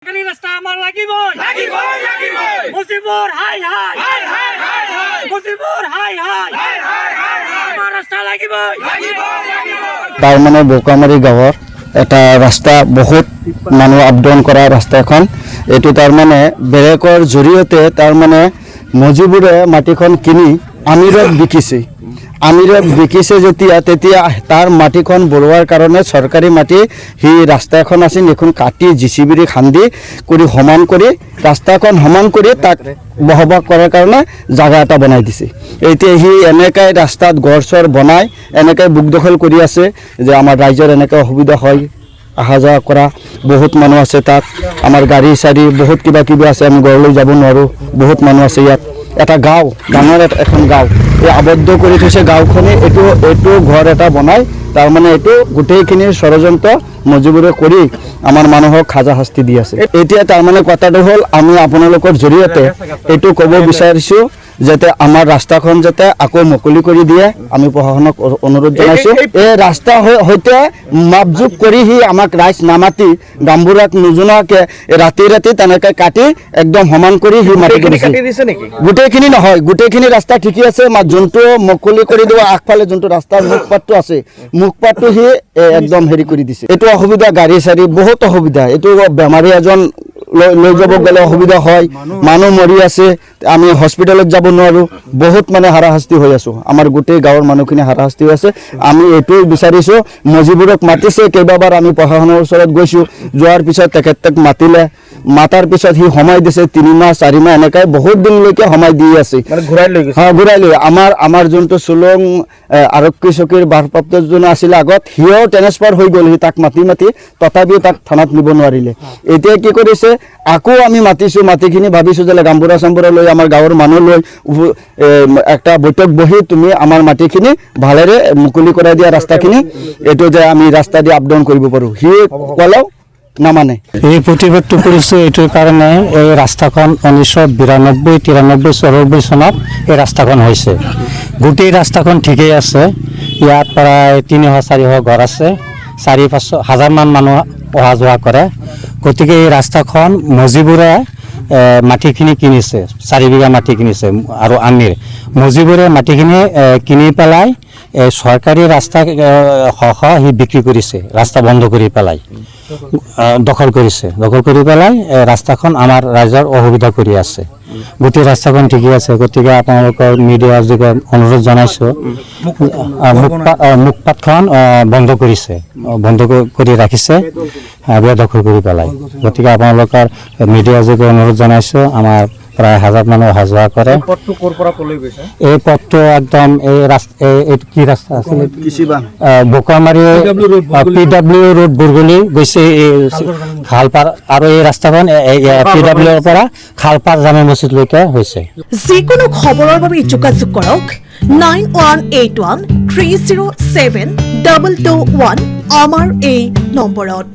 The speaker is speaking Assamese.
সৰকাৰি ৰাস্তা আমাৰ লাগিবই মুজিবুৰ হাই হাই মুজিবুৰ হাই হাই আমাৰ ৰাস্তা লাগিবই তাৰ মানে বোকামাৰী গাঁৱৰ এটা ৰাস্তা বহুত মানুহ আপ ডাউন কৰা ৰাস্তা এখন এইটো তাৰ মানে বেৰেকৰ জৰিয়তে তাৰ মানে মজিবুৰে মাটিখন কিনি আমিৰত বিকিছে যেতিয়া তেতিয়া তাৰ মাটিখন বৰোৱাৰ কাৰণে চৰকাৰী মাটি হি ৰাস্তা এখন আছিল এখন কাটি জিচিবিৰি খান্দি কৰি সমান কৰি ৰাস্তাখন সমান কৰি তাক বহবাস কৰাৰ কাৰণে জাগা এটা বনাই দিছে এতিয়া হি এনেকাই ৰাস্তাত গড়চৰ বনাই এনেকাই বুক দখল কৰি আছে যে আমাৰ ৰাইজৰ এনেকা অসুবিধা হয় আহা যাওয়া কৰা বহুত মানুহ আছে তাত আমাৰ গাড়ী চাৰি বহুত কিবা কিবি আছে আমি ঘৰলৈ যাব নোৱাৰো বহুত মানুহ আছে ইয়াত এটা গাঁও ডাঙৰ এখন গাঁও এই আবদ্ধ কৰি থৈছে গাঁওখনে এইটো ঘৰ এটা বনাই তাৰ মানে এইটো গোটেইখিনি ষড়যন্ত্ৰ মজিবুৰে কৰি আমাৰ মানুহক খাজা শাস্তি দি আছে এতিয়া তাৰ মানে কথাটো হ'ল আমি আপোনালোকৰ জৰিয়তে এইটো ক'ব বিচাৰিছোঁ যাতে আমাৰ ৰাস্তাখন যাতে আকৌ মুকলি কৰি দিয়ে আমি প্ৰশাসনক অনুৰোধ জনাইছোঁ এই ৰাস্তা সৈতে মাপজোক কৰি সি আমাক ৰাইজ নামাতি গাম্বুৰাক নোজোনাকে ৰাতি তেনেকৈ কাটি একদম সমান কৰি সি মাটি দিছে গোটেইখিনি নহয় গোটেইখিনি ৰাস্তা ঠিকেই আছে যোনটো মুকলি কৰি দিব আগফালে যোনটো ৰাস্তাৰ মুখপাতটো আছে মুখপাতটো সি একদম হেৰি কৰি দিছে এইটো অসুবিধা গাড়ী চাৰি বহুত অসুবিধা এইটো বেমাৰী এজন লৈ যাব গ'লে অসুবিধা হয় মানুহ মৰি আছে আমি হস্পিটেলত যাব নোৱাৰো বহুত মানে হাৰাশাস্তি হৈ আছো আমাৰ গোটেই গাঁৱৰ মানুহখিনি হাৰাশাস্তি হৈ আছে আমি এইটোৱে বিচাৰিছোঁ মজিবুৰক মাতিছে কেইবাবাৰ আমি প্ৰশাসনৰ ওচৰত গৈছোঁ যোৱাৰ পিছত তেখেতক মাতিলে মাতাৰ পিছত সি সময় দিছে 3 মাহ 4 মাহ এনেকৈ বহুত দিনলৈকে সময় দি আছে ঘূৰাই লৈ আমাৰ যোনটো চুলং আৰক্ষী চকীৰ ভাৰপ্ৰাপ্ত যোন আছিল আগত সিও ট্ৰেন্সফাৰ হৈ গ'ল সি তাক মাতি তথাপিও তাক থানাত নিব নোৱাৰিলে এতিয়া কি কৰিছে আকৌ আমি মাটিখিনি ভাবিছোঁ যে গাম্বুৰা চাম্বুৰা লৈ আমাৰ গাঁৱৰ মানুহ লৈ একটা বৈঠক বহি তুমি আমাৰ মাটিখিনি ভালেৰে মুকলি কৰাই দিয়া ৰাস্তাখিনি এইটো যে আমি ৰাস্তা দি আপ ডাউন কৰিব পাৰোঁ সি ক'লেও নামানে এই প্ৰতিবাদটো কৰিছোঁ এইটোৰ কাৰণে এই ৰাস্তাখন 1992-93 94 চনত এই ৰাস্তাখন হৈছে গোটেই ৰাস্তাখন ঠিকেই আছে ইয়াত প্ৰায় 300-400 ঘৰ আছে 4-5 হাজাৰমান মানুহ অহা যোৱা কৰে গতিকে এই ৰাস্তাখন মজিবুৰে মাটিখিনি কিনিছে 4 বিঘা মাটি কিনিছে আৰু আমিৰ মজিবুৰে মাটিখিনি কিনি পেলাই চৰকাৰী ৰাস্তা সি বিক্ৰী কৰিছে ৰাস্তা বন্ধ কৰি পেলাই দখল কৰি পেলাই ৰাস্তাখন আমাৰ ৰাইজৰ অসুবিধা কৰি আছে গোটেই ৰাস্তাখন ঠিকেই আছে গতিকে আপোনালোকৰ মিডিয়াৰ যোগে অনুৰোধ জনাইছোঁ মুখপাতখন বন্ধ কৰি ৰাখিছে দখল কৰি পেলাই গতিকে আপোনালোকৰ মিডিয়াৰ যোগে অনুৰোধ জনাইছোঁ আমাৰ প্ৰায় 1000 মানুহ অহা যোৱা কৰে এই পথটো একদম এই কি ৰাস্তা আছিল বোকামাৰী PW ৰোড বুৰগলি গৈছে খালপাৰ আৰু এই ৰাস্তাখন PW ৰ পৰা খালপাৰ জামে মছজিদলৈকে হৈছে যিকোনো খবৰৰ বাবে যোগাযোগ কৰক 9181 307 221 আমাৰ এই নম্বৰত।